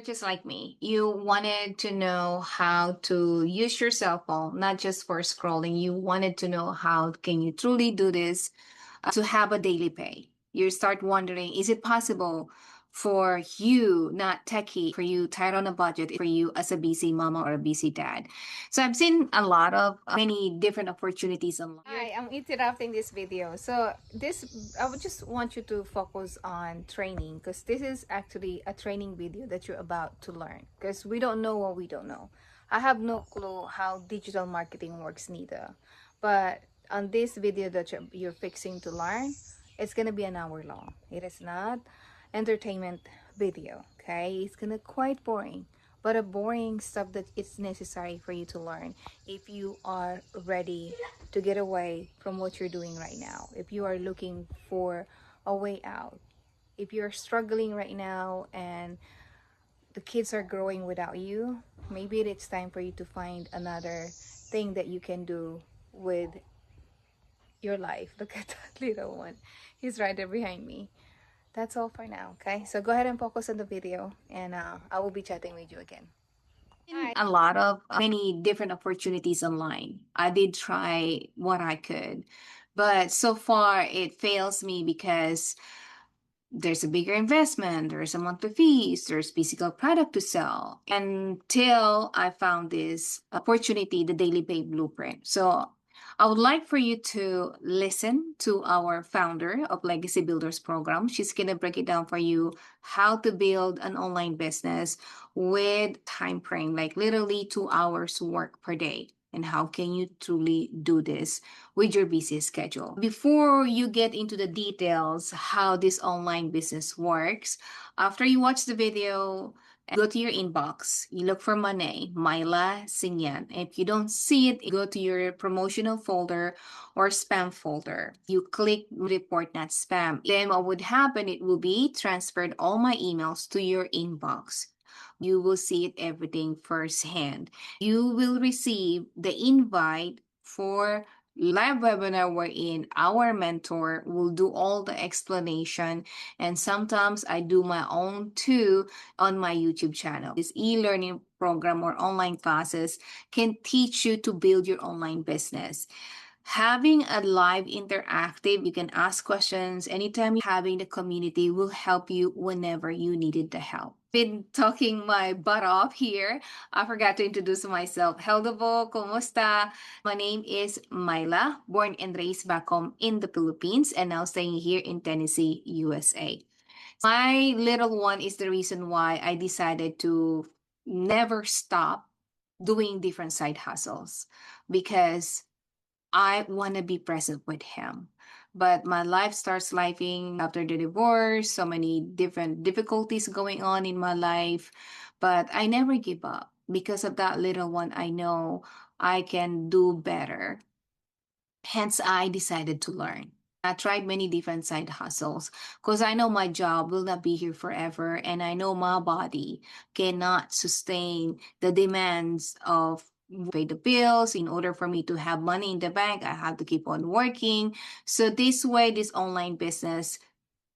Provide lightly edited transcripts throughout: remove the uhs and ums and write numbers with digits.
just like me. You wanted to know how to use your cell phone, not just for scrolling. You wanted to know how can you truly do this to have a daily pay. You start wondering, is it possible for you, not techie, for you tight on a budget, for you as a busy mama or a busy dad? So I've seen a lot of many different opportunities online. Hi, I'm interrupting this video. So I would just want you to focus on training because this is actually a training video that you're about to learn because we don't know what we don't know. I have no clue how digital marketing works neither. But on this video that you're fixing to learn, it's going to be an hour long. It is not entertainment video, okay? It's going to quite boring, but a boring stuff that it's necessary for you to learn if you are ready to get away from what you're doing right now, if you are looking for a way out, if you're struggling right now and the kids are growing without you, maybe it's time for you to find another thing that you can do with your life. Look at that little one, he's right there behind me. That's all for now, okay? So go ahead and focus on the video, and I will be chatting with you again. Hi. A lot of many different opportunities online. I did try what I could, but so far it fails me because there's a bigger investment, there's a monthly fees, there's physical product to sell. Until I found this opportunity, the Daily Pay Blueprint. So I would like for you to listen to our founder of Legacy Builders Program. She's gonna break it down for you how to build an online business with time frame, like literally 2 hours work per day. And how can you truly do this with your busy schedule? Before you get into the details how this online business works, after you watch the video, go to your inbox. You look for my name, Myla Sinyan. If you don't see it, go to your promotional folder or spam folder. You click report not spam. Then what would happen, it will be transferred all my emails to your inbox. You will see it everything firsthand. You will receive the invite for live webinar wherein our mentor will do all the explanation, and sometimes I do my own too on my YouTube channel. This e-learning program or online classes can teach you to build your online business. Having a live interactive, you can ask questions anytime. Having the community will help you whenever you needed the help. Been talking my butt off here. I forgot to introduce myself. Hello po, kumusta? My name is Myla, born and raised back home in the Philippines and now staying here in Tennessee, USA. My little one is the reason why I decided to never stop doing different side hustles because I want to be present with him. But my life starts lifing after the divorce, so many different difficulties going on in my life. But I never give up. Because of that little one, I know I can do better. Hence, I decided to learn. I tried many different side hustles because I know my job will not be here forever, and I know my body cannot sustain the demands of pay the bills. In order for me to have money in the bank, I have to keep on working. So this way, this online business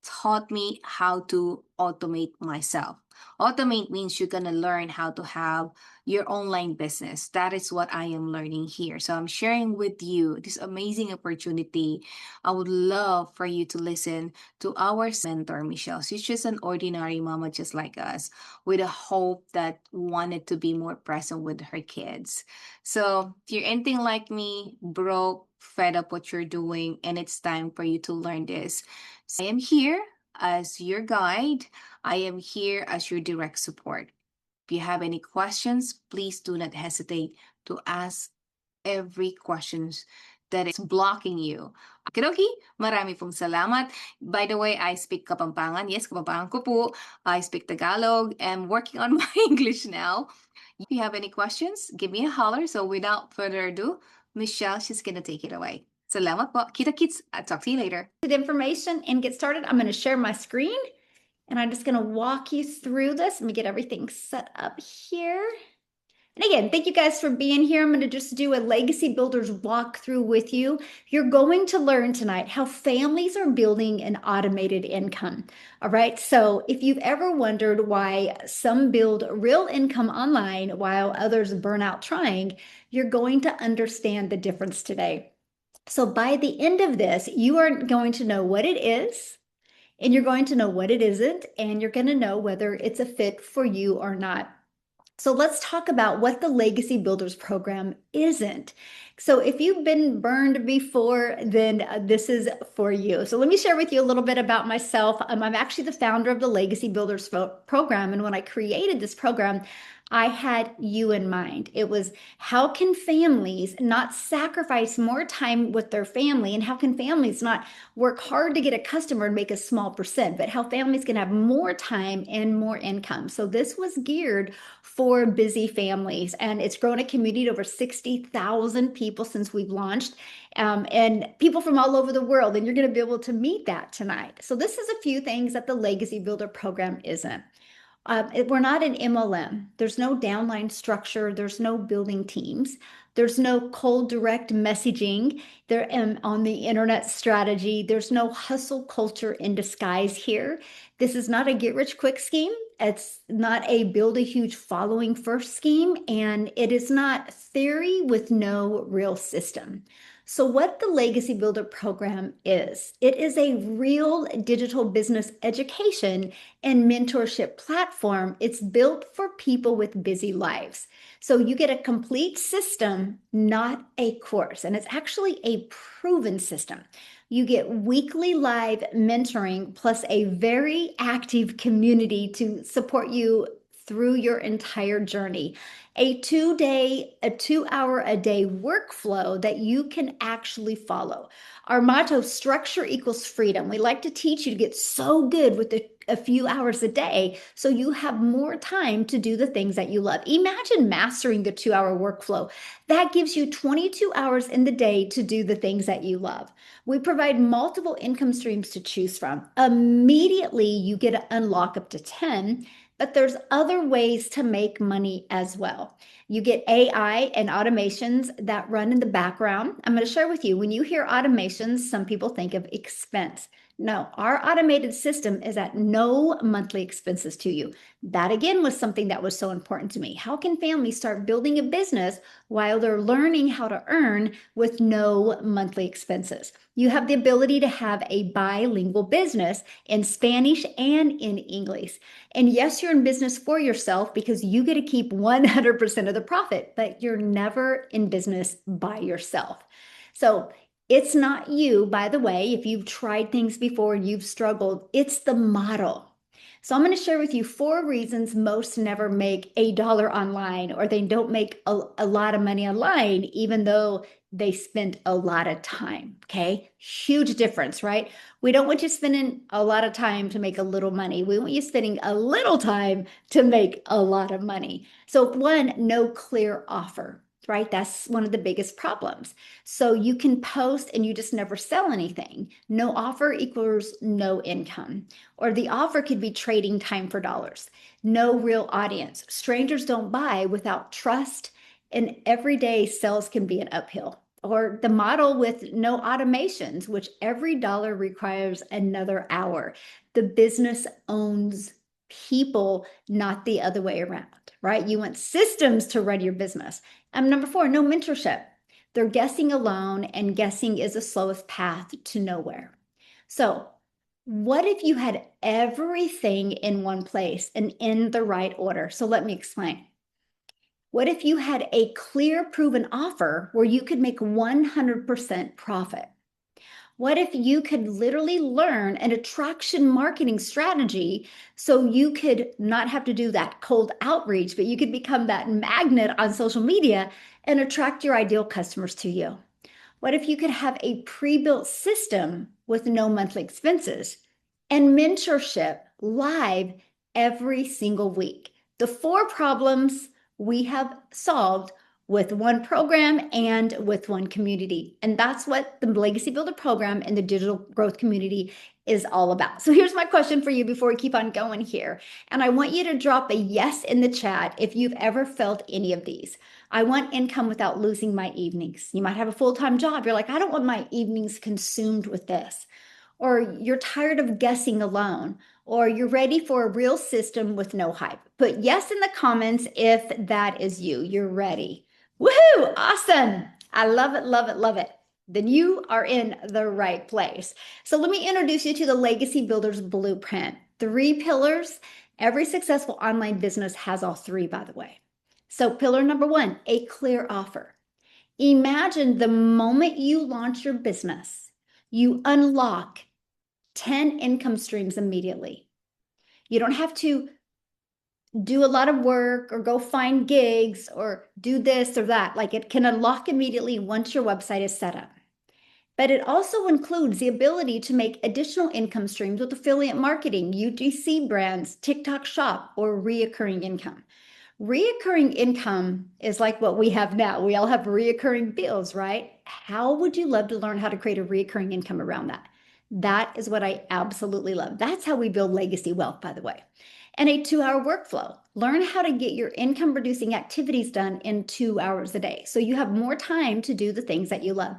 taught me how to automate myself. Automate means you're going to learn how to have your online business. That is what I am learning here. So I'm sharing with you this amazing opportunity. I would love for you to listen to our mentor, Michelle. She's just an ordinary mama just like us with a hope that wanted to be more present with her kids. So if you're anything like me, broke, fed up what you're doing, and it's time for you to learn this, I am here as your guide. I am here as your direct support. If you have any questions, please do not hesitate to ask every questions that is blocking you. Okidoki, marami pong salamat. By the way, I speak Kapampangan. Yes, Kapampangan ko po. I speak Tagalog. I'm working on my English now. If you have any questions, give me a holler. So without further ado, Michelle, she's gonna take it away. Salamat po. Kita kits. I'll talk to you later. Information and get started. I'm going to share my screen and I'm just going to walk you through this. Let me get everything set up here. And again, thank you guys for being here. I'm going to just do a Legacy Builders walkthrough with you. You're going to learn tonight how families are building an automated income. All right. So if you've ever wondered why some build real income online while others burn out trying, you're going to understand the difference today. So by the end of this, you are going to know what it is, and you're going to know what it isn't, and you're going to know whether it's a fit for you or not. So let's talk about what the Legacy Builders program isn't. So if you've been burned before, then this is for you. So let me share with you a little bit about myself. I'm actually the founder of the Legacy Builders program. And when I created this program, I had you in mind. It was, how can families not sacrifice more time with their family? And how can families not work hard to get a customer and make a small percent, but how families can have more time and more income? So this was geared for busy families, and it's grown a community to over 60,000 people since we've launched, and people from all over the world, and you're going to be able to meet that tonight. So this is a few things that the Legacy Builder program isn't. We're not an MLM. There's no downline structure. There's no building teams. There's no cold direct messaging there on the internet strategy. There's no hustle culture in disguise here. This is not a get rich quick scheme. It's not a build a huge following first scheme. And it is not theory with no real system. So what the Legacy Builder program is, it is a real digital business education and mentorship platform. It's built for people with busy lives. So you get a complete system, not a course. And it's actually a proven system. You get weekly live mentoring plus a very active community to support you through your entire journey. A 2 hour a day workflow that you can actually follow. Our motto, structure equals freedom. We like to teach you to get so good with a few hours a day so you have more time to do the things that you love. Imagine mastering the 2 hour workflow. That gives you 22 hours in the day to do the things that you love. We provide multiple income streams to choose from. Immediately, you get to unlock up to 10, but there's other ways to make money as well. You get AI and automations that run in the background. I'm going to share with you, when you hear automations, some people think of expense. No, our automated system is at no monthly expenses to you. That again was something that was so important to me. How can families start building a business while they're learning how to earn with no monthly expenses? You have the ability to have a bilingual business in Spanish and in English. And yes, you're in business for yourself because you get to keep 100% of the profit, but you're never in business by yourself. So it's not you, by the way, if you've tried things before and you've struggled, it's the model. So I'm going to share with you 4 reasons most never make $1 online, or they don't make a lot of money online, even though they spend a lot of time. Okay. Huge difference, right? We don't want you spending a lot of time to make a little money. We want you spending a little time to make a lot of money. So, one, no clear offer, right? That's one of the biggest problems. So you can post and you just never sell anything. No offer equals no income. Or the offer could be trading time for dollars. No real audience. Strangers don't buy without trust, and everyday sales can be an uphill. Or the model with no automations, which every dollar requires another hour. The business owns people, not the other way around, right? You want systems to run your business. Number 4, no mentorship. They're guessing alone, and guessing is the slowest path to nowhere. So, what if you had everything in one place and in the right order? So, let me explain. What if you had a clear, proven offer where you could make 100% profit? What if you could literally learn an attraction marketing strategy so you could not have to do that cold outreach, but you could become that magnet on social media and attract your ideal customers to you? What if you could have a pre-built system with no monthly expenses and mentorship live every single week? The 4 problems we have solved with one program and with one community. And that's what the Legacy Builder program and the digital growth community is all about. So here's my question for you before we keep on going here. And I want you to drop a yes in the chat if you've ever felt any of these. I want income without losing my evenings. You might have a full-time job. You're like, I don't want my evenings consumed with this. Or you're tired of guessing alone, or you're ready for a real system with no hype. Put yes in the comments if that is you. You're ready. Woohoo! Awesome. I love it, love it, love it. Then you are in the right place. So let me introduce you to the Legacy Builders Blueprint. 3 pillars. Every successful online business has all 3, by the way. So pillar number 1, a clear offer. Imagine the moment you launch your business, you unlock 10 income streams immediately. You don't have to do a lot of work or go find gigs or do this or that. Like, it can unlock immediately once your website is set up. But it also includes the ability to make additional income streams with affiliate marketing, UGC brands, TikTok shop, or reoccurring income. Reoccurring income is like what we have now. We all have reoccurring bills, right? How would you love to learn how to create a reoccurring income around that? That is what I absolutely love. That's how we build legacy wealth, by the way. And a 2-hour workflow. Learn how to get your income producing activities done in 2 hours a day. So you have more time to do the things that you love.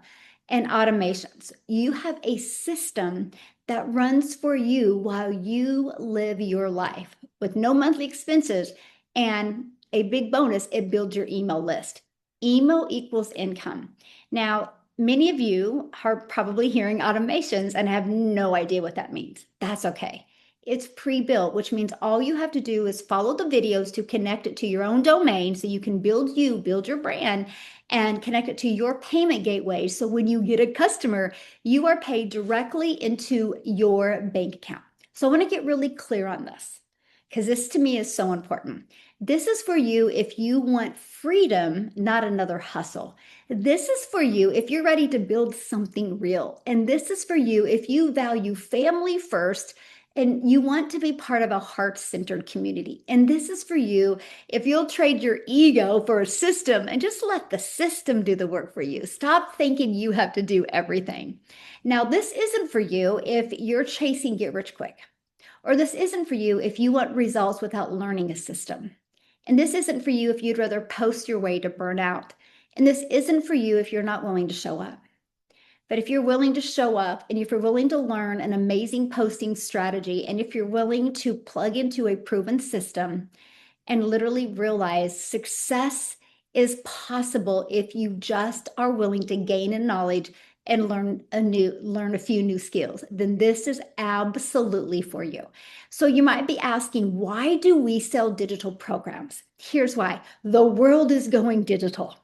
And automations. You have a system that runs for you while you live your life with no monthly expenses. And a big bonus, it builds your email list. Email equals income. Now, many of you are probably hearing automations and have no idea what that means. That's okay. It's pre-built, which means all you have to do is follow the videos to connect it to your own domain so you can build your brand, and connect it to your payment gateway. So when you get a customer, you are paid directly into your bank account. So I want to get really clear on this, because this to me is so important. This is for you if you want freedom, not another hustle. This is for you if you're ready to build something real. And this is for you if you value family first and you want to be part of a heart-centered community. And this is for you if you'll trade your ego for a system and just let the system do the work for you. Stop thinking you have to do everything. Now, this isn't for you if you're chasing get rich quick, or this isn't for you if you want results without learning a system. And this isn't for you if you'd rather post your way to burnout. And this isn't for you if you're not willing to show up. But if you're willing to show up, and if you're willing to learn an amazing posting strategy, and if you're willing to plug into a proven system and literally realize success is possible if you just are willing to gain in knowledge and learn a few new skills, then this is absolutely for you. So you might be asking, why do we sell digital programs? Here's why. The world is going digital.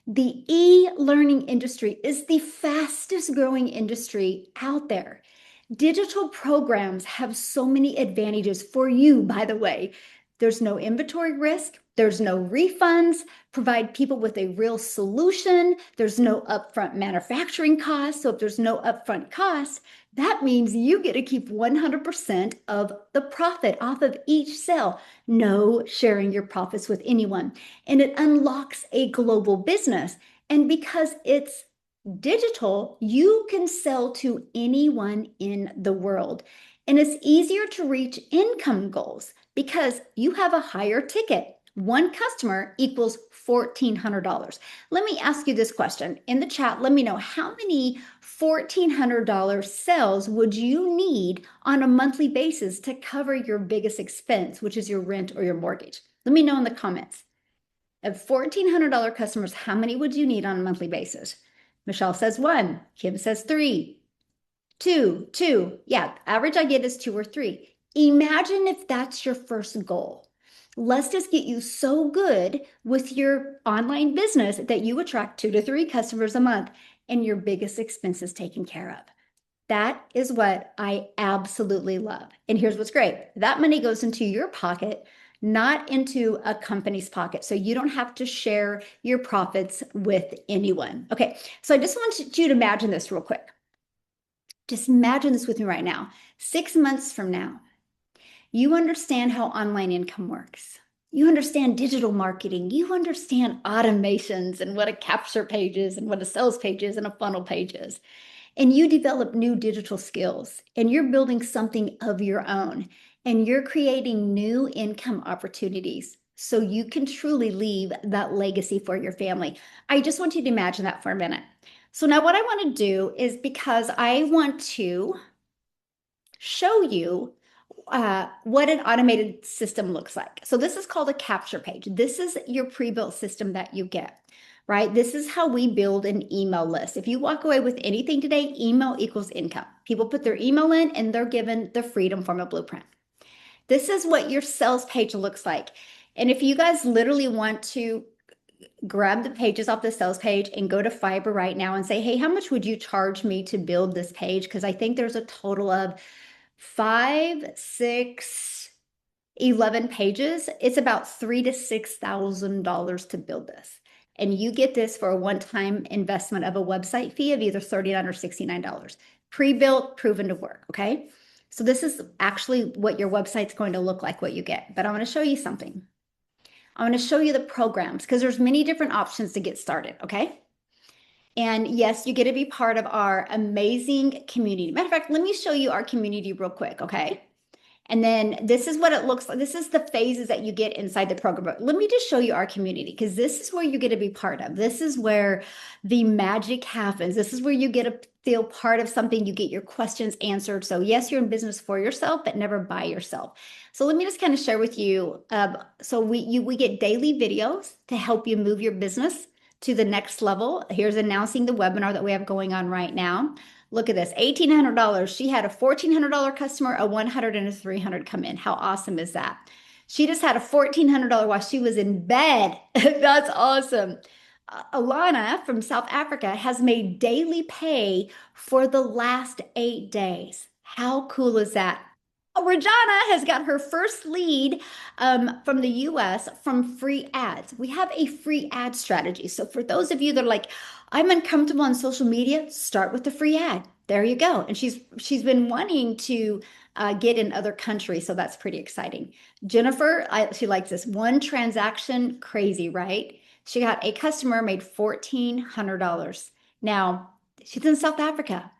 The e-learning industry is the fastest growing industry out there. Digital programs have so many advantages for you, by the way. There's no inventory risk. There's no refunds. Provide people with a real solution. There's no upfront manufacturing costs. So if there's no upfront costs, that means you get to keep 100% of the profit off of each sale. No sharing your profits with anyone. And it unlocks a global business. And because it's digital, you can sell to anyone in the world. And it's easier to reach income goals because you have a higher ticket. One customer equals $1,400. Let me ask you this question in the chat. Let me know, how many $1,400 sales would you need on a monthly basis to cover your biggest expense, which is your rent or your mortgage? Let me know in the comments. Of $1,400 customers, how many would you need on a monthly basis? Michelle says 1. Kim says 3. 2. Yeah, average I get is 2 or 3. Imagine if that's your first goal. Let's just get you so good with your online business that you attract 2 to 3 customers a month and your biggest expenses taken care of. That is what I absolutely love. And here's what's great. That money goes into your pocket, not into a company's pocket. So you don't have to share your profits with anyone. Okay, so I just want you to imagine this real quick. Just imagine this with me right now. 6 months from now, you understand how online income works. You understand digital marketing. You understand automations and what a capture page is and what a sales page is and a funnel page is. and you develop new digital skills and you're building something of your own and you're creating new income opportunities so you can truly leave that legacy for your family. I just want you to imagine that for a minute. So now what I want to do is, because I want to show you what an automated system looks like. So this is called a capture page. This is your pre-built system that you get, right? This is how we build an email list. If you walk away with anything today, email equals income. People put their email in and they're given the freedom formula blueprint. This is what your sales page looks like. And if you guys literally want to grab the pages off the sales page and go to Fiverr right now and say, hey, how much would you charge me to build this page? Because I think there's a total of 5, 6, 11 pages. It's about $3,000 to $6,000 to build this. And you get this for a one-time investment of a website fee of either $39 or $69. Pre-built, proven to work, okay? So this is actually what your website's going to look like, what you get. But I want to show you something. I want to show you the programs because there's many different options to get started, okay? And yes, you get to be part of our amazing community. Matter of fact, let me show you our community real quick, okay? And then this is what it looks like. This is the phases that you get inside the program. But let me just show you our community, because this is where you get to be part of. This is where the magic happens. This is where you get to feel part of something. You get your questions answered. So yes, you're in business for yourself, but never by yourself. So let me just kind of share with you. So we get daily videos to help you move your business to the next level. Here's announcing the webinar that we have going on right now. Look at this, $1,800. She had a $1,400 customer, a $100 and a $300 come in. How awesome is that? She just had a $1,400 while she was in bed. That's awesome. Alana from South Africa has made daily pay for the last 8 days. How cool is that? Regina has got her first lead from the US from free ads. We have a free ad strategy. So for those of you that are like, I'm uncomfortable on social media, start with the free ad. There you go. And she's been wanting to get in other countries, so that's pretty exciting. Jennifer, she likes this one transaction, crazy, right? She got a customer, made $1,400. Now she's in South Africa,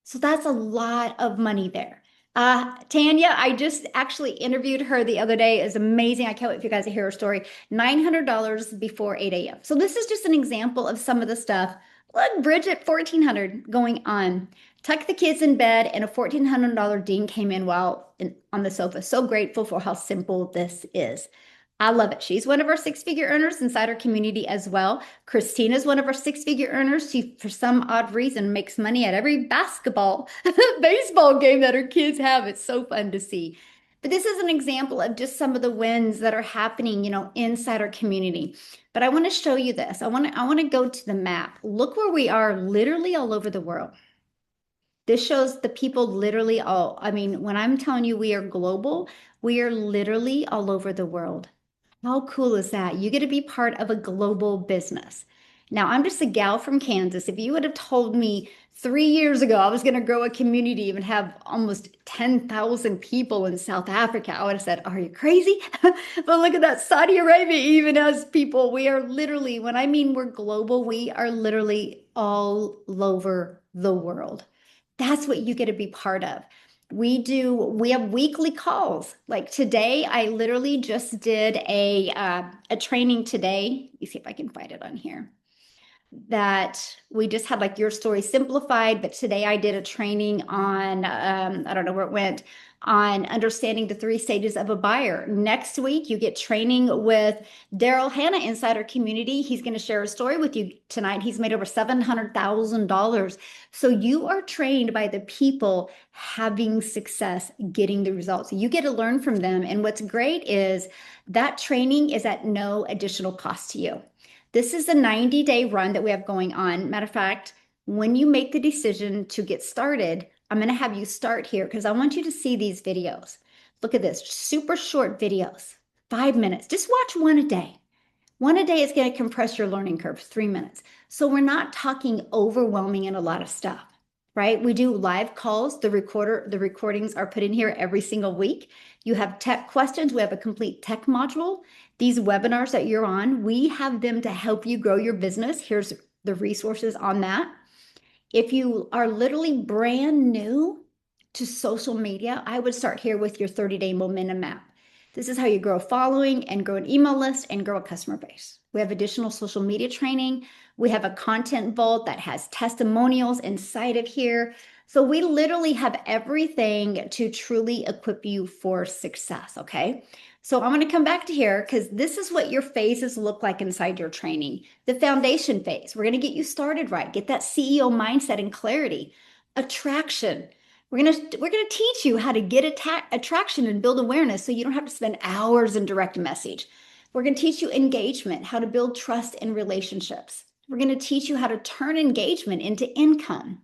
so that's a lot of money there. Tanya, I just actually interviewed her the other day. It's amazing. I can't wait for you guys to hear her story. $900 before 8 a.m. So this is just an example of some of the stuff. Look, Bridget, $1,400 going on. Tuck the kids in bed, and a $1,400 Dean came in while on the sofa. So grateful for how simple this is. I love it. She's one of our six-figure earners inside our community as well. Christina's one of our six-figure earners. She, for some odd reason, makes money at every basketball, baseball game that her kids have. It's so fun to see. But this is an example of just some of the wins that are happening, inside our community. But I want to show you this. I want to go to the map. Look where we are, literally all over the world. This shows the people literally all, when I'm telling you we are global, we are literally all over the world. How cool is that? You get to be part of a global business. Now, I'm just a gal from Kansas. If you would have told me 3 years ago I was going to grow a community and have almost 10,000 people in South Africa, I would have said, are you crazy? But look at that. Saudi Arabia even has people. We are literally, when I mean we're global, we are literally all over the world. That's what you get to be part of. We have weekly calls. Like today, I literally just did a training today. Let me see if I can find it on here. That we just had like your story simplified, but today I did a training on, I don't know where it went, on understanding the 3 stages of a buyer. Next week, you get training with Daryl Hannah inside our community. He's going to share a story with you tonight. He's made over $700,000. So you are trained by the people having success, getting the results. You get to learn from them. And what's great is that training is at no additional cost to you. This is a 90-day run that we have going on. Matter of fact, when you make the decision to get started, I'm going to have you start here because I want you to see these videos. Look at this, super short videos, 5 minutes. Just watch one a day. One a day is going to compress your learning curve, 3 minutes. So we're not talking overwhelming and a lot of stuff, right? We do live calls. The recordings are put in here every single week. You have tech questions. We have a complete tech module. These webinars that you're on, we have them to help you grow your business. Here's the resources on that. If you are literally brand new to social media, I would start here with your 30-day momentum map. This is how you grow a following and grow an email list and grow a customer base. We have additional social media training. We have a content vault that has testimonials inside of here. So we literally have everything to truly equip you for success, okay? So I'm going to come back to here because this is what your phases look like inside your training. The foundation phase, we're going to get you started right, get that CEO mindset and clarity. Attraction, we're going to teach you how to get attraction and build awareness so you don't have to spend hours in direct message. We're going to teach you engagement, how to build trust in relationships. We're going to teach you how to turn engagement into income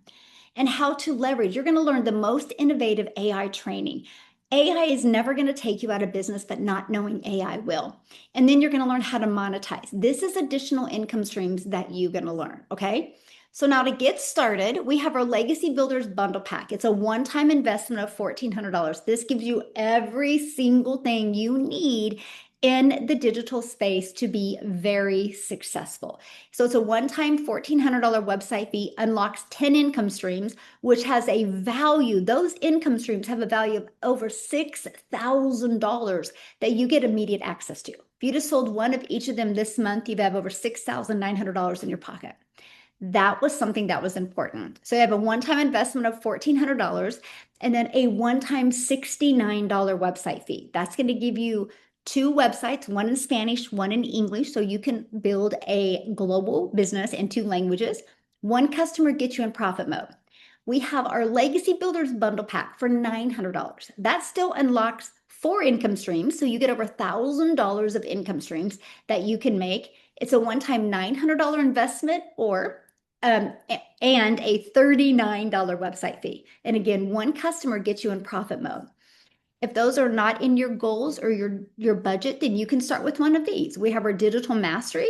and how to leverage. You're going to learn the most innovative AI training. AI is never going to take you out of business, but not knowing AI will. And then you're going to learn how to monetize. This is additional income streams that you're going to learn. Okay. So now to get started, we have our Legacy Builders Bundle Pack. It's a one-time investment of $1,400. This gives you every single thing you need in the digital space to be very successful. So it's a one-time $1,400 website fee, unlocks 10 income streams, which has a value. Those income streams have a value of over $6,000 that you get immediate access to. If you just sold one of each of them this month, you have over $6,900 in your pocket. That was something that was important. So you have a one-time investment of $1,400 and then a one-time $69 website fee. That's going to give you two websites, one in Spanish, one in English, so you can build a global business in two languages. One customer gets you in profit mode. We have our Legacy Builders Bundle Pack for $900. That still unlocks four income streams, so you get over $1,000 of income streams that you can make. It's a one-time $900 investment um, and a $39 website fee. And again, one customer gets you in profit mode. If those are not in your goals or your budget, then you can start with one of these. We have our digital mastery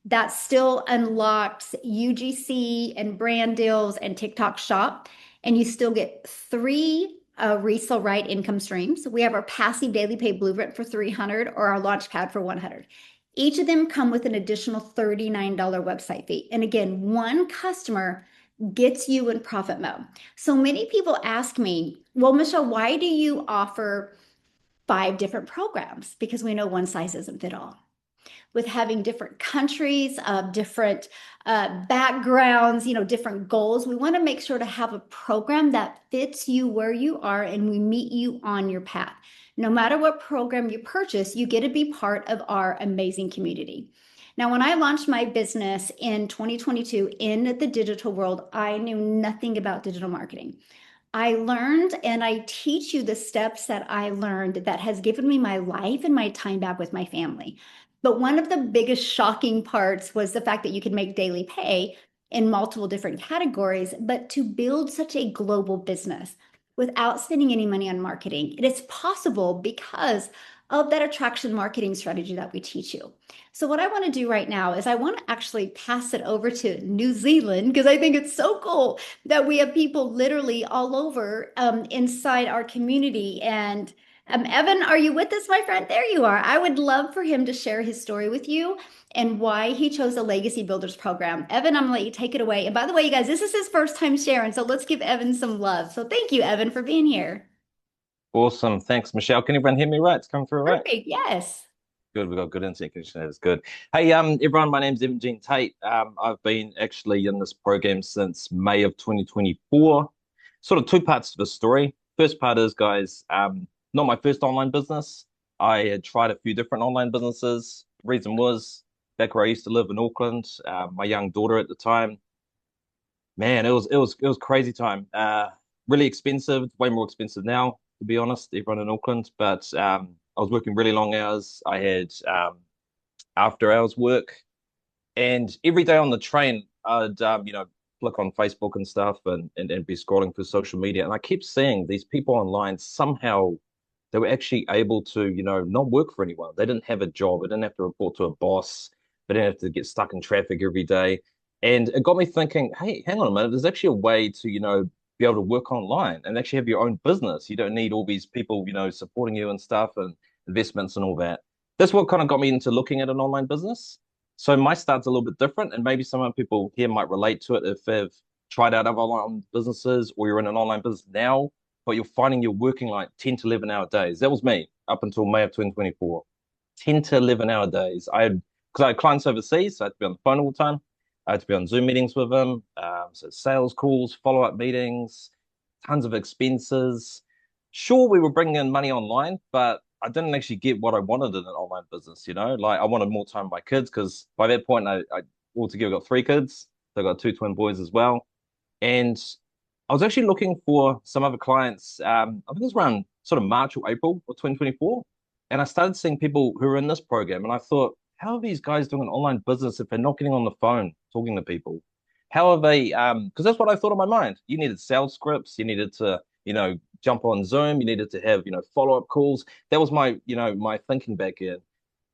that still unlocks UGC and brand deals and TikTok shop, and you still get three resale right income streams. We have our passive daily pay blueprint for 300 or our launch pad for 100. Each of them come with an additional $39 website fee. And again, one customer gets you in profit mode. So many people ask me, well, Michelle, why do you offer 5 different programs? Because we know one size doesn't fit all. With having different countries, different backgrounds, different goals, we want to make sure to have a program that fits you where you are and we meet you on your path. No matter what program you purchase, you get to be part of our amazing community. Now, when I launched my business in 2022 in the digital world, I knew nothing about digital marketing. I learned and I teach you the steps that I learned that has given me my life and my time back with my family. But one of the biggest shocking parts was the fact that you can make daily pay in multiple different categories, but to build such a global business without spending any money on marketing, it is possible because of that attraction marketing strategy that we teach you. So what I want to do right now is I want to actually pass it over to New Zealand because I think it's so cool that we have people literally all over inside our community. And Evan, are you with us, my friend? There you are. I would love for him to share his story with you and why he chose the Legacy Builders program. Evan, I'm gonna let you take it away. And by the way, you guys, this is his first time sharing, so let's give Evan some love. So thank you, Evan, for being here. Awesome. Thanks, Michelle. Can everyone hear me right? It's coming through right? Perfect. Yes. Good. We've got good internet connection. That's good. Hey, everyone, my name's Evan Jean Tate. I've been actually in this program since May of 2024. Sort of two parts to the story. First part is, guys, not my first online business. I had tried a few different online businesses. Reason was back where I used to live in Auckland, my young daughter at the time, man, it was crazy time. Really expensive, way more expensive now, to be honest, everyone in Auckland. But I was working really long hours. I had after hours work, and every day on the train, I'd flick on Facebook and stuff, and be scrolling through social media, and I kept seeing these people online somehow. They were actually able to, not work for anyone. They didn't have a job. They didn't have to report to a boss. They didn't have to get stuck in traffic every day. And it got me thinking, hey, hang on a minute. There's actually a way to, be able to work online and actually have your own business. You don't need all these people, supporting you and stuff and investments and all that. That's what kind of got me into looking at an online business. So my start's a little bit different, and maybe some people here might relate to it if they've tried out other online businesses or you're in an online business now, but you're finding you're working like 10 to 11 hour days. That was me up until May of 2024. 10 to 11 hour days. Because I had clients overseas, so I had to be on the phone all the time. I had to be on Zoom meetings with them. So sales calls, follow-up meetings, tons of expenses. Sure, we were bringing in money online, but I didn't actually get what I wanted in an online business, you know? Like I wanted more time with my kids because by that point I altogether got three kids. So I got two twin boys as well. And I was actually looking for some other clients. I think it was around sort of March or April of 2024. And I started seeing people who were in this program. And I thought, how are these guys doing an online business if they're not getting on the phone talking to people? How are they? Because that's what I thought in my mind. You needed sales scripts. You needed to, jump on Zoom. You needed to have, follow-up calls. That was my, my thinking back in.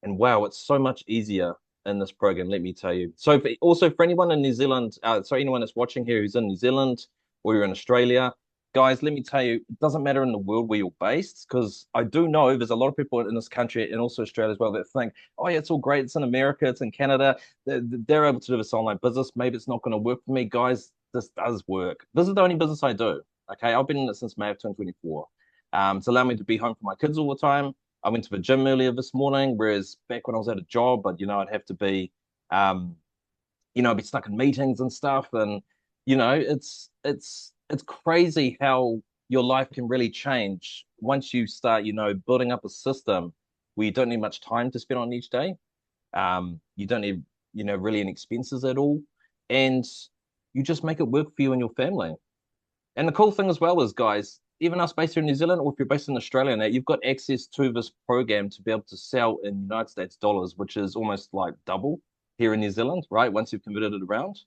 And wow, it's so much easier in this program, let me tell you. So also for anyone in New Zealand, sorry, anyone that's watching here who's in New Zealand or you're in Australia, guys, let me tell you, it doesn't matter in the world where you're based, because I do know there's a lot of people in this country and also Australia as well that think, oh yeah, it's all great. It's in America, it's in Canada. They're able to do this online business. Maybe it's not going to work for me. Guys, this does work. This is the only business I do. Okay. I've been in it since May of 2024. It's allowed me to be home for my kids all the time. I went to the gym earlier this morning, whereas back when I was at a job, but I'd have to be, um, I'd be stuck in meetings and stuff, and it's crazy how your life can really change once you start, building up a system where you don't need much time to spend on each day. You don't need, really any expenses at all, and you just make it work for you and your family. And the cool thing as well is, guys, even us based here in New Zealand, or if you're based in Australia now, you've got access to this program to be able to sell in United States dollars, which is almost like double here in New Zealand, right? Once you've converted it around.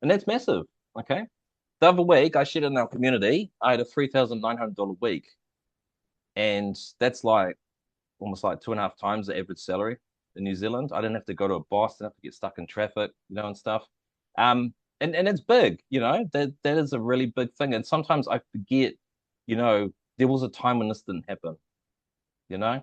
And that's massive. Okay. The other week, I shared in our community, I had a $3,900 week. And that's like almost like 2.5 times the average salary in New Zealand. I didn't have to go to a boss, didn't have to get stuck in traffic, and stuff. And it's big, that is a really big thing. And sometimes I forget, there was a time when this didn't happen, you know.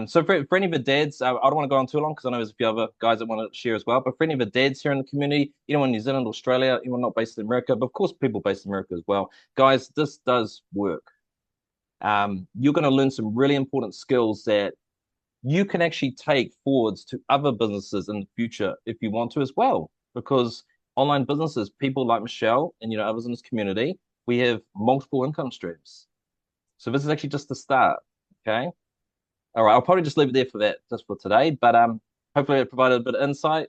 So for any of the dads, I don't want to go on too long because I know there's a few other guys that want to share as well. But for any of the dads here in the community, anyone in New Zealand, Australia, anyone not based in America, but of course people based in America as well, guys, this does work. You're going to learn some really important skills that you can actually take forwards to other businesses in the future if you want to as well. Because online businesses, people like Michelle and others in this community, we have multiple income streams. So this is actually just the start. Okay. All right. I'll probably just leave it there for that just for today. But hopefully it provided a bit of insight.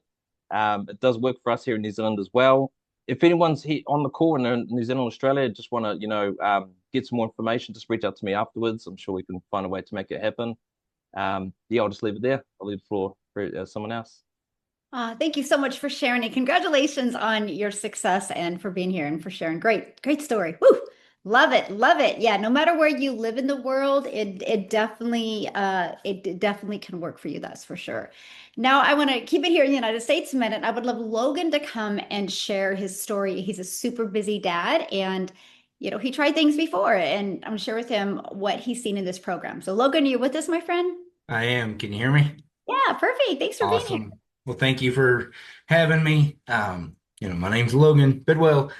It does work for us here in New Zealand as well. If anyone's here on the call in New Zealand, Australia, just want to, get some more information, just reach out to me afterwards. I'm sure we can find a way to make it happen. Yeah, I'll just leave it there. I'll leave the floor for someone else. Thank you so much for sharing and congratulations on your success and for being here and for sharing. Great, great story. Woo! Love it, love it. Yeah, no matter where you live in the world, it definitely can work for you, that's for sure. Now I want to keep it here in the United States a minute. I would love Logan to come and share his story. He's a super busy dad and he tried things before and I'm gonna share with him what he's seen in this program. So Logan, are you with us, my friend? I am. Can you hear me? Yeah, perfect. Thanks for being here. Awesome. Well, thank you for having me. My name's Logan Bidwell,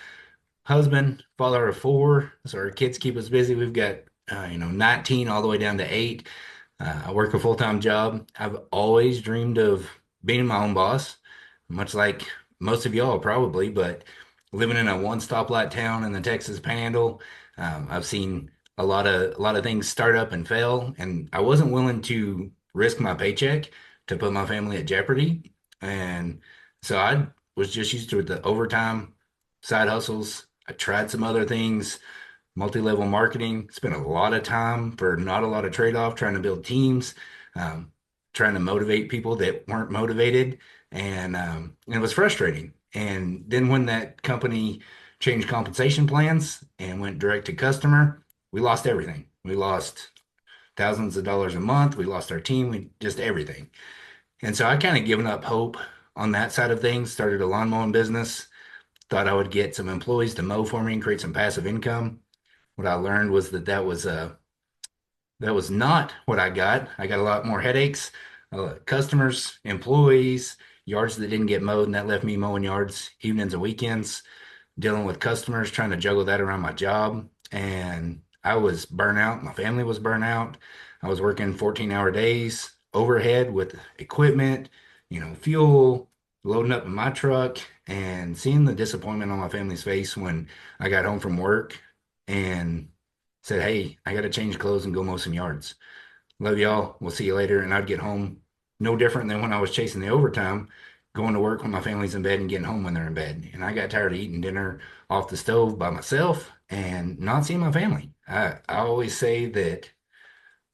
husband, father of four. So our kids keep us busy. We've got, 19 all the way down to 8. I work a full-time job. I've always dreamed of being my own boss, much like most of y'all probably, but living in a one stoplight town in the Texas Panhandle, I've seen a lot of things start up and fail, and I wasn't willing to risk my paycheck to put my family at jeopardy. And so I was just used to the overtime side hustles. I tried some other things, multi-level marketing, spent a lot of time for not a lot of trade-off, trying to build teams, um, trying to motivate people that weren't motivated. And it was frustrating. And then when that company changed compensation plans and went direct to customer, we lost everything. We lost thousands of dollars a month. We lost our team. We just everything. And so I kind of given up hope on that side of things, started a lawn mowing business, thought I would get some employees to mow for me and create some passive income. What I learned was that was not what I got. I got a lot more headaches, customers, employees, yards that didn't get mowed, and that left me mowing yards evenings and weekends. dealing with customers, trying to juggle that around my job. And I was burnt out. My family was burnt out. I was working 14-hour days overhead with equipment, fuel, loading up in my truck, and seeing the disappointment on my family's face when I got home from work and said, "Hey, I got to change clothes and go mow some yards. Love y'all. We'll see you later." And I'd get home no different than when I was chasing the overtime, going to work when my family's in bed and getting home when they're in bed. And I got tired of eating dinner off the stove by myself and not seeing my family. I always say that,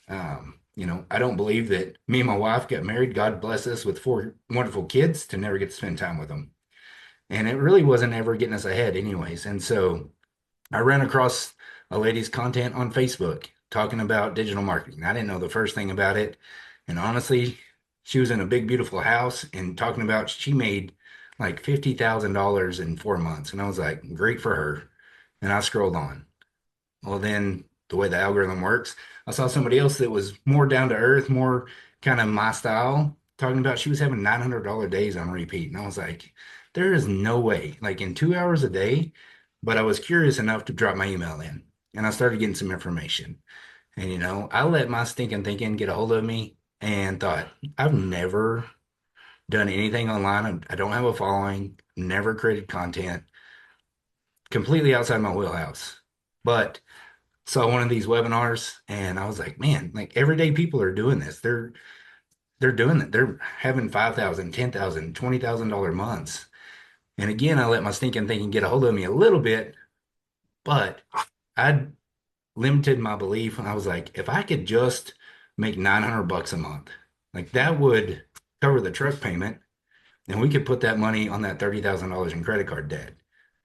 I don't believe that me and my wife got married. God bless us with 4 wonderful kids to never get to spend time with them. And it really wasn't ever getting us ahead, anyways. And so I ran across a lady's content on Facebook talking about digital marketing. I didn't know the first thing about it. And honestly, she was in a big, beautiful house and talking about she made like $50,000 in 4 months. And I was like, great for her. And I scrolled on. Well, then the way the algorithm works, I saw somebody else that was more down to earth, more kind of my style, talking about she was having $900 days on repeat. And I was like, there is no way, like in 2 hours a day. But I was curious enough to drop my email in and I started getting some information. And, I let my stinking thinking get a hold of me and thought, I've never done anything online. I don't have a following, never created content, completely outside my wheelhouse. But saw one of these webinars and I was like, man, like everyday people are doing this. They're doing it. They're having 5,000, 10,000, $20,000 months. And again, I let my stinking thinking get a hold of me a little bit, but I limited my belief. And I was like, if I could just make 900 bucks a month, like that would cover the truck payment and we could put that money on that $30,000 in credit card debt.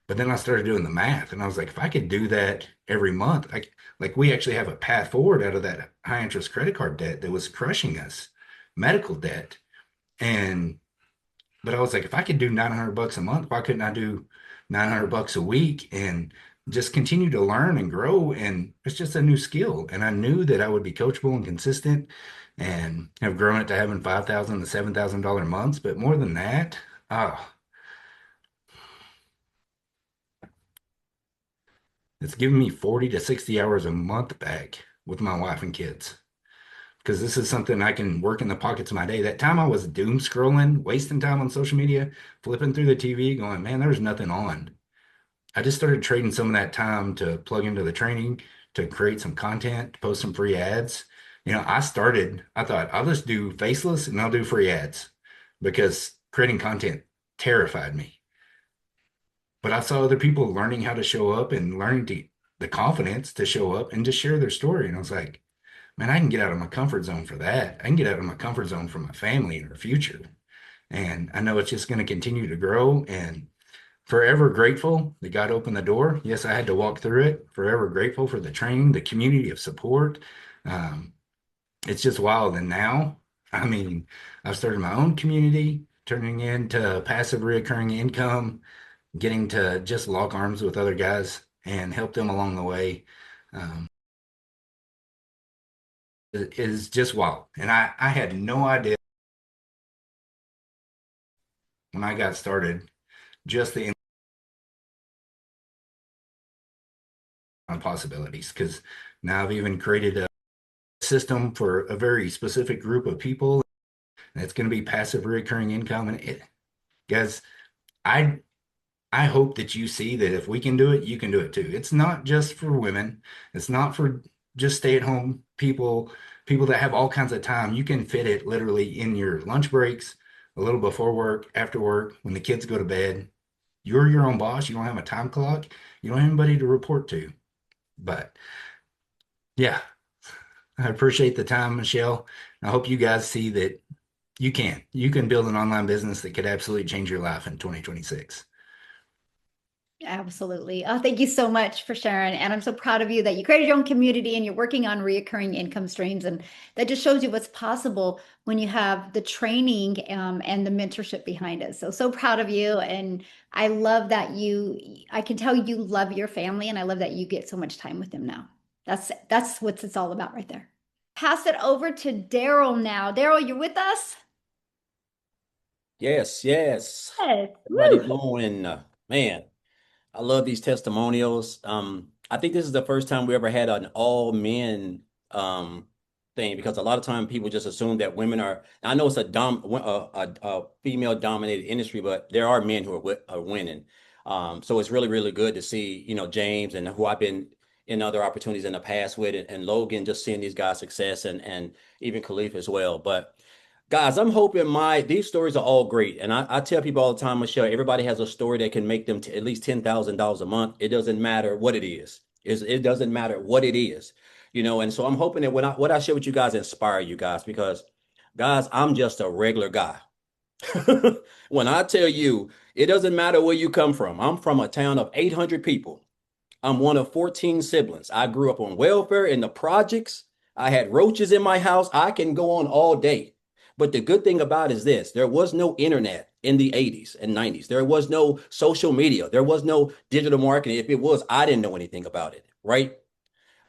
But then I started doing the math and I was like, if I could do that every month, like we actually have a path forward out of that high interest credit card debt that was crushing us, medical debt. And, but I was like, if I could do 900 bucks a month, why couldn't I do 900 bucks a week and just continue to learn and grow? And it's just a new skill. And I knew that I would be coachable and consistent and have grown it to having 5,000 to $7,000 months. But more than that, ah, it's giving me 40 to 60 hours a month back with my wife and kids. Because this is something I can work in the pockets of my day. That time I was doom scrolling, wasting time on social media, flipping through the TV, going, man, there's nothing on. I just started trading some of that time to plug into the training, to create some content, to post some free ads. I thought I'll just do faceless and I'll do free ads because creating content terrified me. But I saw other people learning how to show up and learning the confidence to show up and just share their story. And I was like, man, I can get out of my comfort zone for that. I can get out of my comfort zone for my family and our future. And I know it's just going to continue to grow and forever grateful that God opened the door. Yes, I had to walk through it. Forever grateful for the training, the community of support. Um, it's just wild. And now, I mean, I've started my own community, turning into passive reoccurring income, getting to just lock arms with other guys and help them along the way. Um, is just wild. And I had no idea when I got started just the possibilities because now I've even created a system for a very specific group of people and it's going to be passive recurring income. And guys, I I hope that you see that if we can do it, you can do it too. It's not just for women. It's not for just stay-at-home people, people that have all kinds of time. You can fit it literally in your lunch breaks, a little before work, after work, when the kids go to bed. You're your own boss. You don't have a time clock. You don't have anybody to report to. But yeah, I appreciate the time, Michelle. I hope you guys see that you can build an online business that could absolutely change your life in 2026. Absolutely. Oh, thank you so much for sharing. And I'm so proud of you that you created your own community and you're working on reoccurring income streams. And that just shows you what's possible when you have the training and the mentorship behind it. So, so proud of you. And I love that I can tell you love your family and I love that you get so much time with them now. That's what it's all about right there. Pass it over to Daryl now. Daryl, you're with us? Yes, yes. Yes. Everybody Woo. doing, man. I love these testimonials. I think this is the first time we ever had an all men thing because a lot of time people just assume that women are. I know it's a female dominated industry, but there are men who are winning. So it's really really good to see James and who I've been in other opportunities in the past with, and Logan, just seeing these guys' success, and even Khalif as well. But guys, I'm hoping these stories are all great. And I tell people all the time, Michelle, everybody has a story that can make them at least $10,000 a month. It doesn't matter what it is. It doesn't matter what it is, and so I'm hoping that what I share with you guys inspire you guys because guys, I'm just a regular guy. When I tell you, it doesn't matter where you come from. I'm from a town of 800 people. I'm one of 14 siblings. I grew up on welfare in the projects. I had roaches in my house. I can go on all day. But the good thing about it is this, there was no internet in the 80s and 90s. There was no social media. There was no digital marketing. If it was, I didn't know anything about it, right?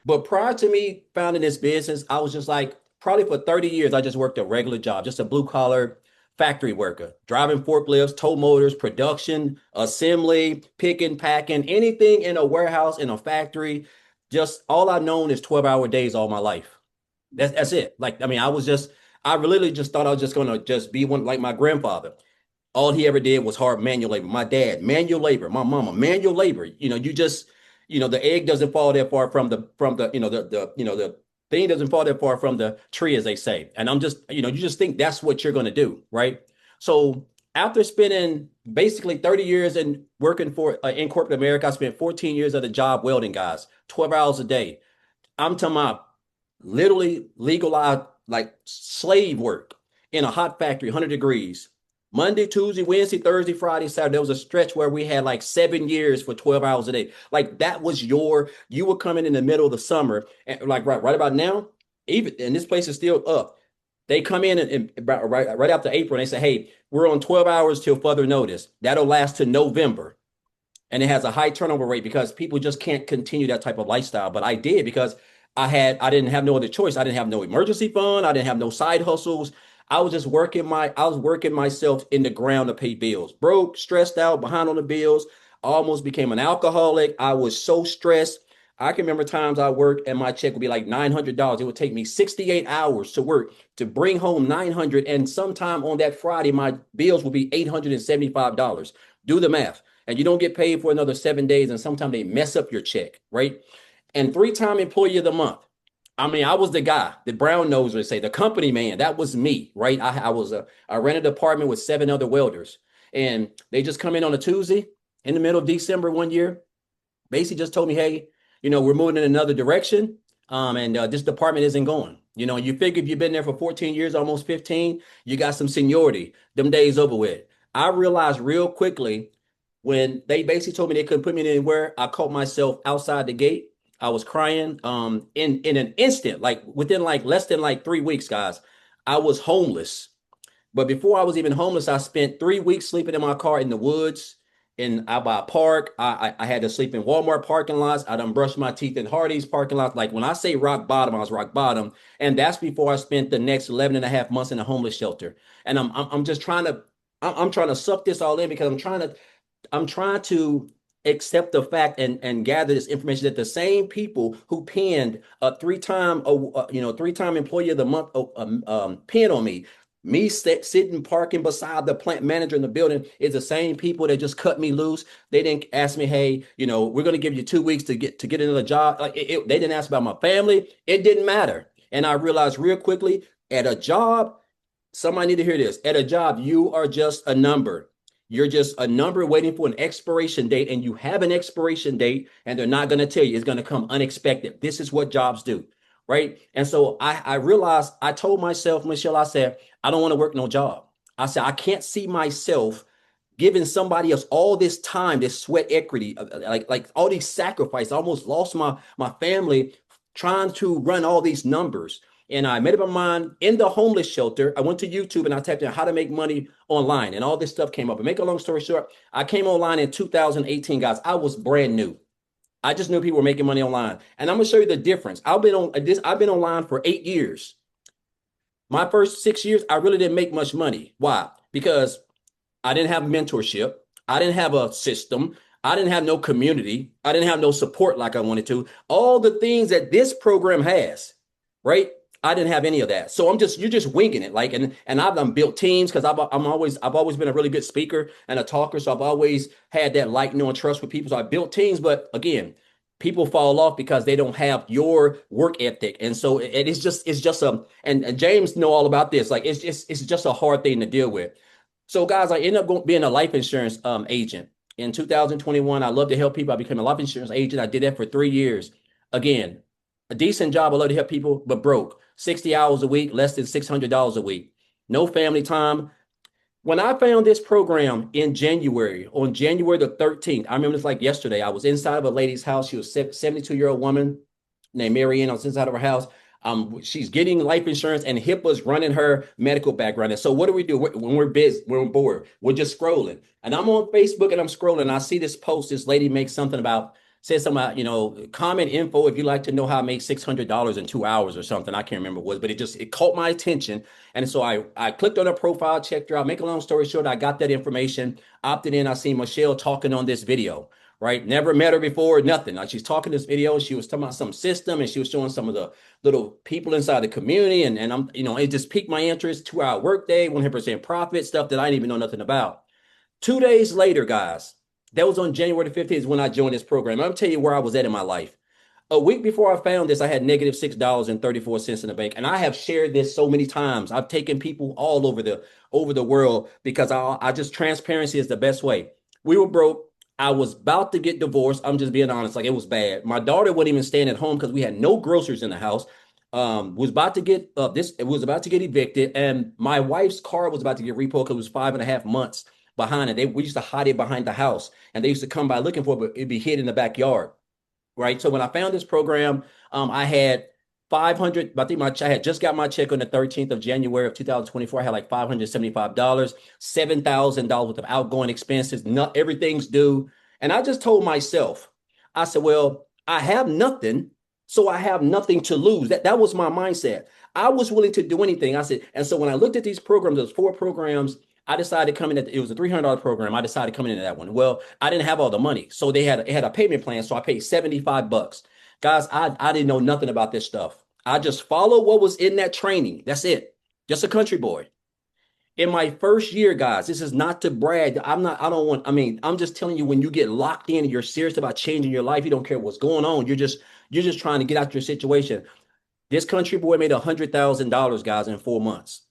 But prior to me founding this business, I was just like, probably for 30 years, I just worked a regular job, just a blue collar factory worker, driving forklifts, tow motors, production, assembly, picking, packing, anything in a warehouse, in a factory. Just all I've known is 12-hour days all my life. That's it. Like, I mean, I really just thought I was just gonna just be one like my grandfather. All he ever did was hard manual labor. My dad, manual labor. My mama, manual labor. The egg doesn't fall that far from the the thing doesn't fall that far from the tree, as they say. And I'm just, you just think that's what you're gonna do, right? So after spending basically 30 years in working for in corporate America, I spent 14 years at a job welding, guys, 12 hours a day. I'm talking about literally legalized like slave work in a hot factory, 100 degrees. Monday, Tuesday, Wednesday, Thursday, Friday, Saturday. There was a stretch where we had like 7 years for 12 hours a day. Like that was you were coming in the middle of the summer, and like right about now, even and this place is still up. They come in and right after April, and they say, "Hey, we're on 12 hours till further notice. That'll last to November." And it has a high turnover rate because people just can't continue that type of lifestyle. But I did because I didn't have no other choice. I didn't have no emergency fund. I didn't have no side hustles. I was working myself in the ground to pay bills. Broke, stressed out, behind on the bills, almost became an alcoholic. I was so stressed. I can remember times I worked and my check would be like $900. It would take me 68 hours to work to bring home 900. And sometime on that Friday, my bills would be $875. Do the math, and you don't get paid for another 7 days, and sometimes they mess up your check, right? And three-time employee of the month. I mean, I was the guy, the brown noser, say the company man. That was me, right? I rented an apartment with 7 other welders, and they just come in on a Tuesday in the middle of December one year. Basically, just told me, hey, we're moving in another direction, and this department isn't going. You figure if you've been there for 14 years, almost 15, you got some seniority. Them days over with. I realized real quickly when they basically told me they couldn't put me anywhere, I caught myself outside the gate. I was crying in an instant, like within like less than like 3 weeks, guys. I was homeless. But before I was even homeless, I spent 3 weeks sleeping in my car in the woods, in out by a park. I had to sleep in Walmart parking lots. I done brushed my teeth in Hardee's parking lots. Like when I say rock bottom, I was rock bottom. And that's before I spent the next 11 and a half months in a homeless shelter. And I'm just trying to I'm trying to suck this all in because I'm trying to accept the fact and gather this information that the same people who pinned a three-time employee of the month pin on me sitting parking beside the plant manager in the building is the same people that just cut me loose. They didn't ask me, hey, we're going to give you 2 weeks to get another job. Like they didn't ask about my family. It didn't matter. And I realized real quickly at a job, somebody need to hear this. At a job, you are just a number. You're just a number waiting for an expiration date, and you have an expiration date, and they're not going to tell you. It's going to come unexpected. This is what jobs do, right? And so I realized, I told myself, Michelle, I said, I don't want to work no job. I said, I can't see myself giving somebody else all this time, this sweat equity, like all these sacrifices. I almost lost my family trying to run all these numbers. And I made up my mind in the homeless shelter. I went to YouTube and I typed in how to make money online, and all this stuff came up. And make a long story short, I came online in 2018, guys. I was brand new. I just knew people were making money online. And I'm gonna show you the difference. I've been online for 8 years. My first 6 years, I really didn't make much money. Why? Because I didn't have mentorship. I didn't have a system. I didn't have no community. I didn't have no support like I wanted to. All the things that this program has, right? I didn't have any of that. So you're just winging it. Like, and I've done built teams because I've always been a really good speaker and a talker. So I've always had that like, know, and trust with people. So I built teams, but again, people fall off because they don't have your work ethic. And so it's just and James know all about this. Like, it's just a hard thing to deal with. So guys, I ended up being a life insurance agent in 2021. I love to help people. I became a life insurance agent. I did that for 3 years. Again, a decent job. I love to help people, but broke. 60 hours a week, less than $600 a week. No family time. When I found this program in January, on January the 13th, I remember it's like yesterday. I was inside of a lady's house. She was a 72-year-old woman named Marianne. I was inside of her house. She's getting life insurance, and HIPAA's running her medical background. And so, what do? When we're busy, when we're bored? We're just scrolling. And I'm on Facebook and I'm scrolling. And I see this post. This lady makes something about says something about, comment info if you like to know how I make $600 in 2 hours or something. I can't remember what it was, but it caught my attention. And so I clicked on her profile, checked her out. Make a long story short, I got that information, opted in. I seen Michelle talking on this video, right? Never met her before, nothing. Like, she's talking this video. She was talking about some system and she was showing some of the little people inside the community. And I'm, it just piqued my interest. 2 hour workday, 100% profit, stuff that I didn't even know nothing about. 2 days later, guys, that was on January the 15th when I joined this program. I'm gonna tell you where I was at in my life. A week before I found this, I had negative $6.34 in the bank. And I have shared this so many times. I've taken people all over the world because I just, transparency is the best way. We were broke. I was about to get divorced. I'm just being honest. Like, it was bad. My daughter wouldn't even stay at home because we had no groceries in the house. Was about to get it was about to get evicted, and my wife's car was about to get repoed because it was 5.5 months behind it. We used to hide it behind the house, and they used to come by looking for it, but it'd be hid in the backyard. Right. So when I found this program, I had 500. I think I had just got my check on the 13th of January of 2024. I had like $575, $7,000 worth of outgoing expenses. Not everything's due. And I just told myself, I said, well, I have nothing, so I have nothing to lose. That was my mindset. I was willing to do anything. I said, and so when I looked at these programs, those 4 programs, I decided coming at it was a $300 program. I decided coming into that one. Well, I didn't have all the money, so it had a payment plan. So I paid $75. Guys, I didn't know nothing about this stuff. I just followed what was in that training. That's it. Just a country boy. In my first year, guys, this is not to brag. I'm just telling you, when you get locked in and you're serious about changing your life, you don't care what's going on. You're just trying to get out your situation. This country boy made $100,000, guys, in 4 months.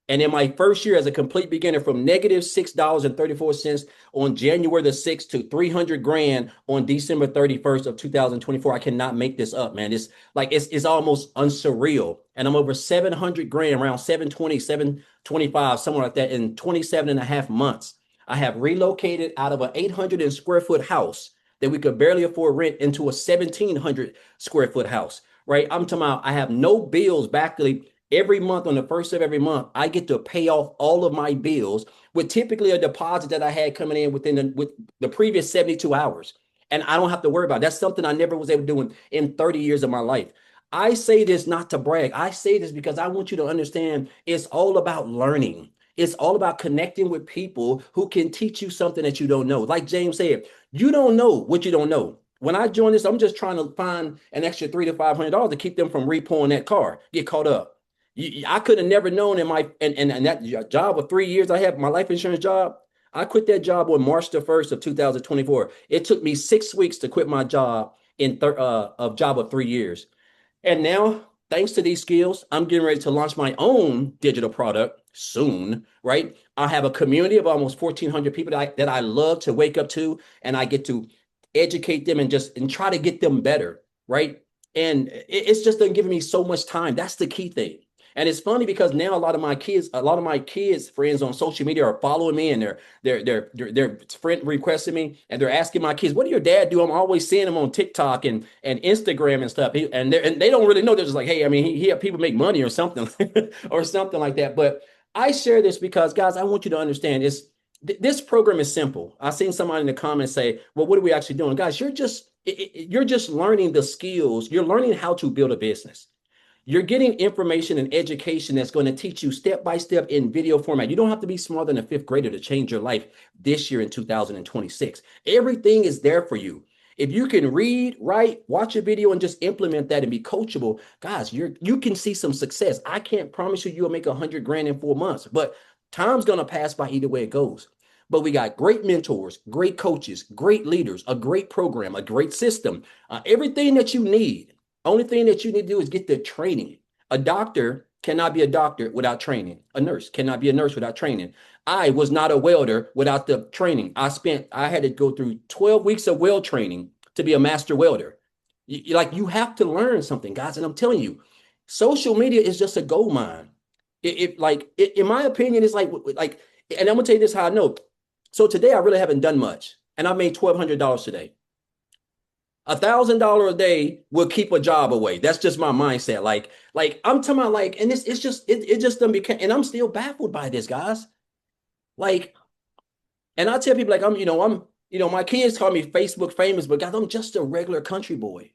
And in my first year as a complete beginner, from negative $6.34 on January the 6th to 300 grand on December 31st of 2024, I cannot make this up, man. It's almost unsurreal. And I'm over 700 grand, around 720, 725, somewhere like that, in 27 and a half months. I have relocated out of an 800 square foot house that we could barely afford rent into a 1,700 square foot house, right? I'm talking about, I have no bills back. Every month, on the first of every month, I get to pay off all of my bills with typically a deposit that I had coming in with the previous 72 hours. And I don't have to worry about it. That's something I never was able to do in 30 years of my life. I say this not to brag. I say this because I want you to understand it's all about learning. It's all about connecting with people who can teach you something that you don't know. Like James said, you don't know what you don't know. When I joined this, I'm just trying to find an extra $300 to $500 to keep them from repoing that car, get caught up. I could have never known in my and that job of 3 years I had, my life insurance job. I quit that job on March the 1st of 2024. It took me 6 weeks to quit my job in of job of 3 years. And now, thanks to these skills, I'm getting ready to launch my own digital product soon, right? I have a community of almost 1,400 people that I love to wake up to, and I get to educate them and try to get them better, right? And it's just been giving me so much time. That's the key thing. And it's funny because now a lot of my kids friends on social media are following me, and they're friend requesting me, and they're asking my kids, what do your dad do? I'm always seeing them on TikTok and Instagram and stuff. And they don't really know. They're just like, hey, I mean, he help people make money or something or something like that. But I share this because, guys, I want you to understand this program is simple. I seen somebody in the comments say, well, what are we actually doing? Guys, you're just learning the skills. You're learning how to build a business. You're getting information and education that's going to teach you step by step in video format. You don't have to be smarter than a fifth grader to change your life this year in 2026. Everything is there for you. If you can read, write, watch a video, and just implement that and be coachable, guys, you can see some success. I can't promise you you'll make 100 grand in 4 months, but time's gonna pass by either way it goes. But we got great mentors, great coaches, great leaders, a great program, a great system, everything that you need. Only thing that you need to do is get the training. A doctor cannot be a doctor without training. A nurse cannot be a nurse without training. I was not a welder without the training. I had to go through 12 weeks of weld training to be a master welder. You have to learn something, guys. And I'm telling you, social media is just a gold mine. In my opinion, it's like, and I'm gonna tell you this how I know. So today I really haven't done much, and I made $1,200 today. $1,000 a day will keep a job away. That's just my mindset. Like I'm talking about and it's just it just doesn't become, and I'm still baffled by this, guys. Like, and I tell people like my kids call me Facebook famous, but guys, I'm just a regular country boy.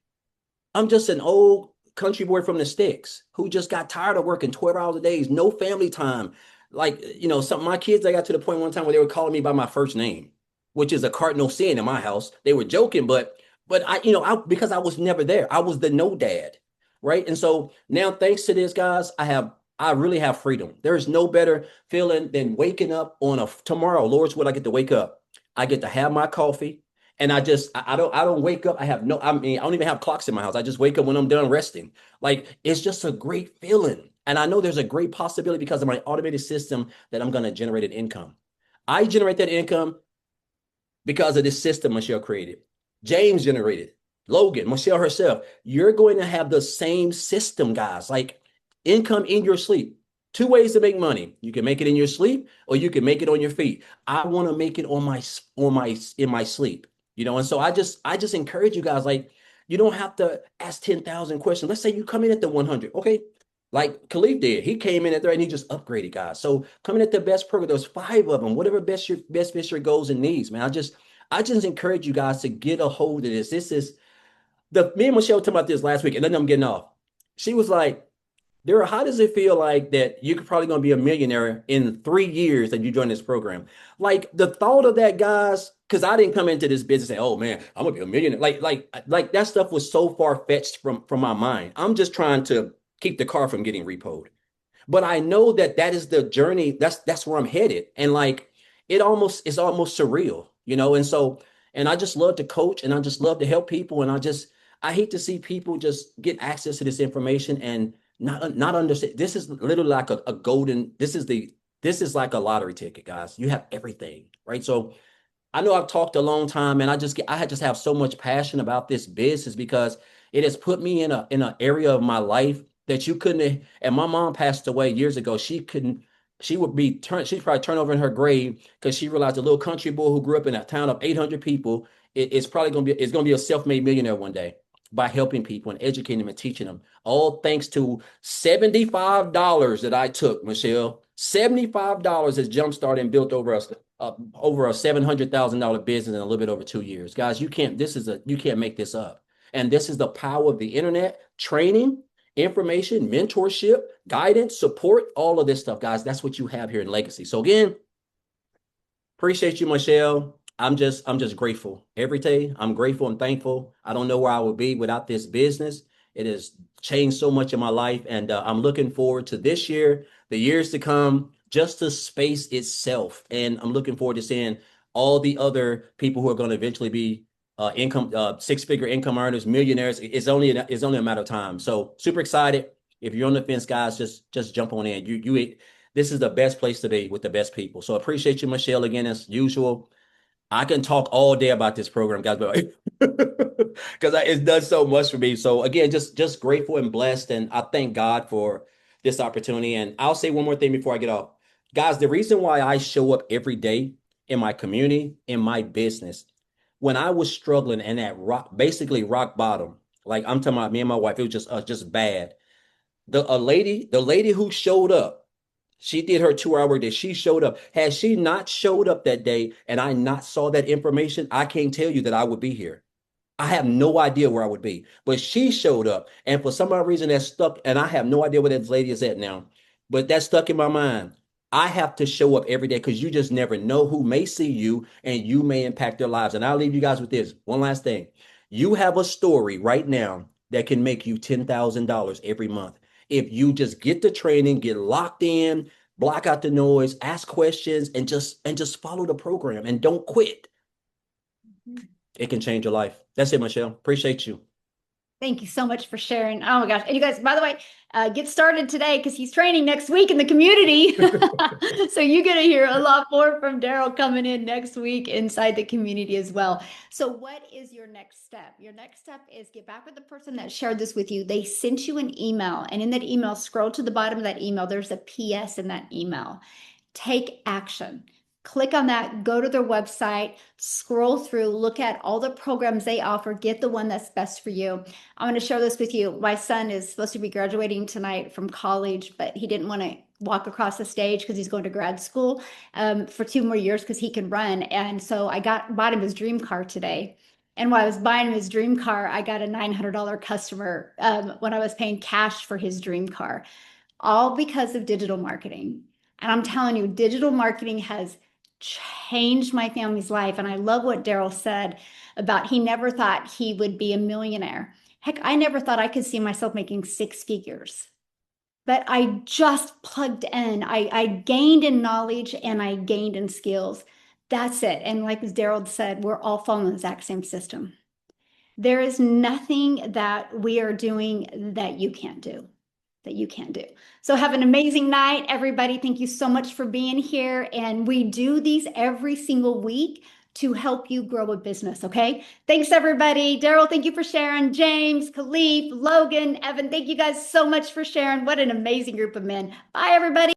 I'm just an old country boy from the sticks who just got tired of working 12 hours a day, no family time. Like, some of my kids, I got to the point one time where they were calling me by my first name, which is a cardinal sin in my house. They were joking, but because I was never there. I was the no dad, right? And so now, thanks to this, guys, I really have freedom. There is no better feeling than waking up on a tomorrow. Lord's will I get to wake up. I get to have my coffee. And I don't wake up. I don't even have clocks in my house. I just wake up when I'm done resting. Like, it's just a great feeling. And I know there's a great possibility because of my automated system that I'm going to generate an income. I generate that income because of this system Michelle created. James generated, Logan, Michelle herself. You're going to have the same system, guys. Like, income in your sleep. Two ways to make money. You can make it in your sleep, or you can make it on your feet. I want to make it in my sleep. And so I just encourage you guys, like, you don't have to ask 10,000 questions. Let's say you come in at the 100. Okay. Like Khalif did. He came in at there and he just upgraded, guys. So coming at the best program, there's 5 of them, whatever best fits your goals and needs, man. I just encourage you guys to get a hold of this. This is me and Michelle talked about this last week, and then I'm getting off. She was like, Daryl, how does it feel like that you're probably going to be a millionaire in 3 years that you join this program? Like, the thought of that, guys, because I didn't come into this business and say, oh man, I'm gonna be a millionaire. Like that stuff was so far fetched from my mind. I'm just trying to keep the car from getting repoed. But I know that is the journey. That's where I'm headed. And like, it's almost surreal, and I just love to coach, and I just love to help people. And I hate to see people just get access to this information and not understand. This is literally like a golden, this is like a lottery ticket, guys. You have everything, right? So I know I've talked a long time, and I just have so much passion about this business because it has put me in an area of my life that you couldn't. And my mom passed away years ago. She couldn't. She'd probably turn over in her grave because she realized a little country boy who grew up in a town of 800 people is probably gonna be a self-made millionaire one day by helping people and educating them and teaching them. All thanks to $75 that I took, Michelle. $75 has jumpstarted and built over a $700,000 business in a little bit over 2 years. Guys, you can't make this up. And this is the power of the internet, training, information, mentorship, guidance, support, all of this stuff, guys. That's what you have here in Legacy. So again, appreciate you, Michelle. I'm just grateful. Every day, I'm grateful and thankful. I don't know where I would be without this business. It has changed so much in my life, and I'm looking forward to this year, the years to come, just the space itself. And I'm looking forward to seeing all the other people who are going to eventually be six-figure income earners, millionaires. It's only a matter of time. So super excited. If you're on the fence, guys, just jump on in. This is the best place to be with the best people. So appreciate you, Michelle, again, as usual. I can talk all day about this program, guys, but because it's done so much for me. So again, just grateful and blessed, and I thank God for this opportunity. And I'll say one more thing before I get off, guys. The reason why I show up every day in my community, in my business, when I was struggling and at basically rock bottom, like I'm talking about me and my wife, it was just bad. The lady who showed up. She did her 2 hour day. She showed up. Had she not showed up that day and I not saw that information, I can't tell you that I would be here. I have no idea where I would be. But she showed up, and for some odd reason that stuck, and I have no idea where that lady is at now. But that stuck in my mind. I have to show up every day because you just never know who may see you and you may impact their lives. And I'll leave you guys with this one last thing. You have a story right now that can make you $10,000 every month. If you just get the training, get locked in, block out the noise, ask questions, and just follow the program and don't quit. It can change your life. That's it, Michelle. Appreciate you. Thank you so much for sharing. Oh my gosh. And you guys, by the way, get started today because he's training next week in the community. So you're going to hear a lot more from Daryl coming in next week inside the community as well. So what is your next step? Your next step is get back with the person that shared this with you. They sent you an email, and in that email, scroll to the bottom of that email. There's a PS in that email. Take action. Click on that, go to their website, scroll through, look at all the programs they offer, get the one that's best for you. I'm going to share this with you. My son is supposed to be graduating tonight from college, but he didn't want to walk across the stage because he's going to grad school for 2 more years because he can run. And so I bought him his dream car today. And while I was buying him his dream car, I got a $900 customer when I was paying cash for his dream car, all because of digital marketing. And I'm telling you, digital marketing has changed my family's life. And I love what Daryl said about he never thought he would be a millionaire. Heck, I never thought I could see myself making 6 figures. But I just plugged in. I gained in knowledge and I gained in skills. That's it. And like Daryl said, we're all following the exact same system. There is nothing that we are doing that you can't do. So have an amazing night, everybody. Thank you so much for being here. And we do these every single week to help you grow a business, okay? Thanks, everybody. Daryl, thank you for sharing. James, Khalif, Logan, Evan, thank you guys so much for sharing. What an amazing group of men. Bye, everybody.